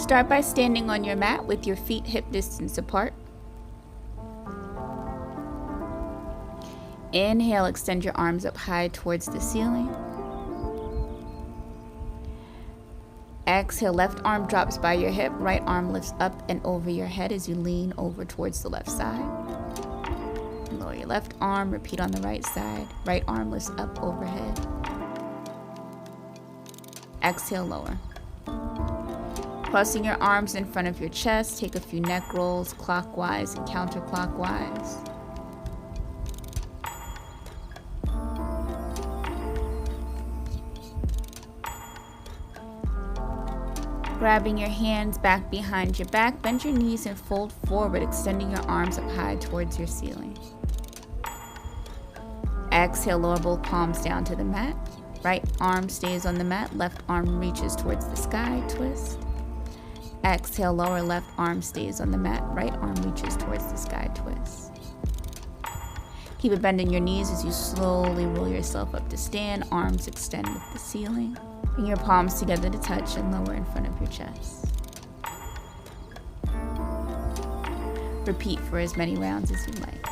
Start by standing on your mat with your feet hip distance apart. Inhale, extend your arms up high towards the ceiling. Exhale, left arm drops by your hip, right arm lifts up and over your head as you lean over towards the left side. Lower your left arm, repeat on the right side, right arm lifts up overhead. Exhale, lower. Crossing your arms in front of your chest, take a few neck rolls clockwise and counterclockwise. Grabbing your hands back behind your back, bend your knees and fold forward, extending your arms up high towards your ceiling. Exhale, lower both palms down to the mat. Right arm stays on the mat, left arm reaches towards the sky, twist. Exhale, lower left arm stays on the mat, right arm reaches towards the sky, twist. Keep it bending your knees as you slowly roll yourself up to stand, arms extend with the ceiling. Bring your palms together to touch and lower in front of your chest. Repeat for as many rounds as you like.